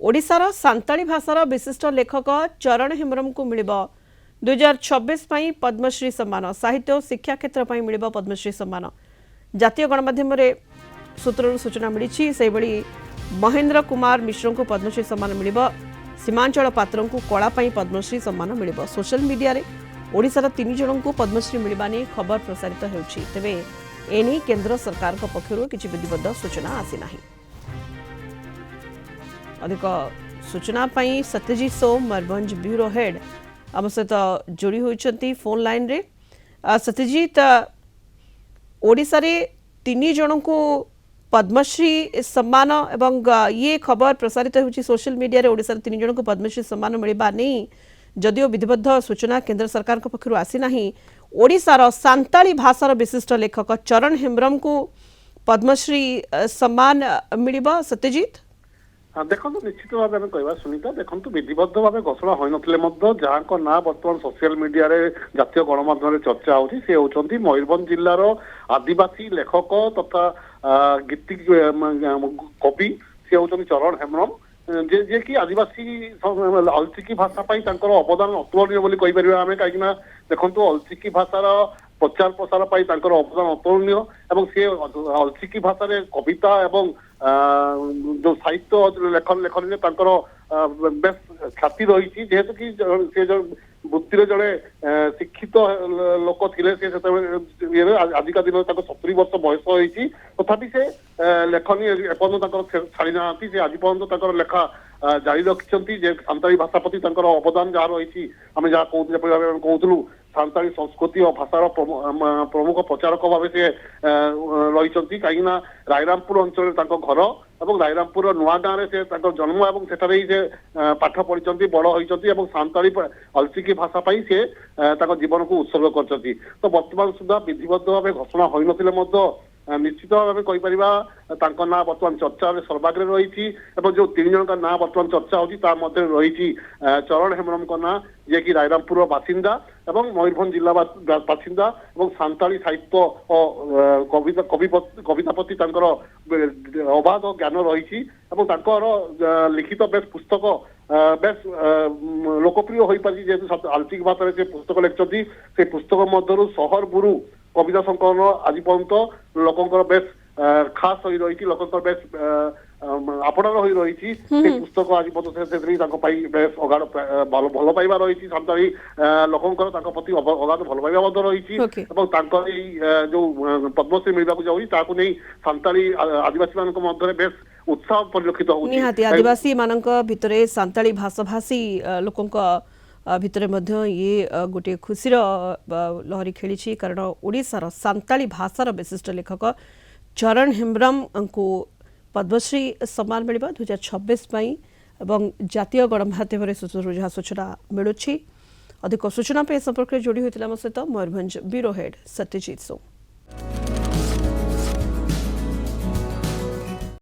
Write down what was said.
ओडिशार सांताली भाषार विशिष्ट लेखक चरण हेम्ब्रम को मिल 2026 पद्मश्री सम्मान। साहित्य और शिक्षा क्षेत्र में मिल पद्मश्री सम्मान। जातीय गणमाध्यम सूत्र सूचना मिली से महेंद्र कुमार मिश्र को पद्मश्री सम्मान मिल। सीमांचल पात्र को कला पद्मश्री सम्मान मिल। सोशल मीडिया रे ओडिशार 3 जन को पद्मश्री मिलवा नहीं खबर प्रसारित होउछि। तेबे एनी केंद्र सरकार पक्षर किसी विधिबद्ध सूचना आसीना। अधिक सूचना सत्यजीत सो मयूरभंज ब्यूरो हेड आम सहित जोड़ी होती फोन लाइन रे। सत्यजीत, ओडिशा रे 3 जन को पद्मश्री सम्मान एवं ये खबर प्रसारित होची सोशल मीडिया रे ओडिशा रे 3 जन को पद्मश्री सम्मान मिलवा नहीं जदिओ विधिबद्ध सूचना केंद्र सरकार पक्षर आसीना। ओडिशार सांताली भाषार विशिष्ट लेखक चरण हेम्ब्रम को पद्मश्री सम्मान मिल। सत्यजीत, हाँ देखो निश्चित भाव में कहवा सुनीता देखो विधिबद्ध भाव घोषणा हो ना ना बर्तमान सोशल मीडिया रे जातीय गणमाध्यम चर्चा होती से होती मयूरभंज जिलार आदिवासी लेखक तथा गीति कवि सी होती चरण हेम्ब्रम जे कि आदिवासी अलचिकी भाषा अवदान अतुलनीय बोली कहीपर आम कहीं देखो अलचिकी भाषार प्रचार प्रसार अवदान अतुलनीय एवं सी अलचिकी भाषा कविता एवं जो साहित्य लेखन लेखन बेस ख्याति रही जेहेतु कि वृत्ति जड़े शिक्षित लोक थे आजिका दिन 70 वर्ष बयस होती तथापि से लेखनी एपर्यंत छाड़ी ना से आज पर्यंत लेखा जारी रखिंट सांताली भाषा प्रति अवदान जहाँ रही आम जहाँ कहूँ सांताली संस्कृति और भाषार प्रमुख प्रचारक भाव से रही कहीं रायरामपुर अंचल घर और रायरामपुर नुआ गाँव से जन्म और सेठारे से पाठ पढ़ी बड़ होती सांताली अलचिकी भाषा से जीवन को उत्सर्ग कर तो बर्तमान सुधा विधिबद्ध भाव घोषणा हो निश्चित भाव में कहीपर ना बर्तमान चर्चा सर्वाग्रे रही जो 3 जन का ना बर्तमान चर्चा होती रही चरण हेम्ब्रम का ना जे कि रायरामपुर बासिंदा एवं मयूरभंज जिला बासिंदा और सांताली साहित्य और कविता प्रति अबाध ज्ञान रही लिखित बेस पुस्तक बेस लोकप्रिय हो पारी जेहतु आल्चिक भाषा से पुस्तक लिखिं से पुस्तक मध्य सहर बुरु कविता संकलन आज पर्यंत लोकंर बेस खास हो रही लोकंर बेस आपणार हो रही पुस्तक आज पर्यंत बेस अगाध भल पाइबा रही सांताली लोकंर प्रति अगाध भल पाइबा रही जो पद्मश्री मिलवाक जाऊँ नहीं सांताली आदिवासी मान बेस उत्साह परिलक्षित होती आदिवासी मान भितर सांताली भाषाभाषी लोकों भितर ये गोटे खुशीर लहरी खेली कारण ओडिशार सांताली भाषार विशिष्ट लेखक चरण हेम्ब्रम को पद्मश्री सम्मान मिल 2026 एवं जातीय गणमाध्यम जहाँ सूचना मिलूँ। अधिक सूचना संपर्क में जोड़ी होता सहित मयूरभंज ब्यूरो हेड सत्यजीत सो।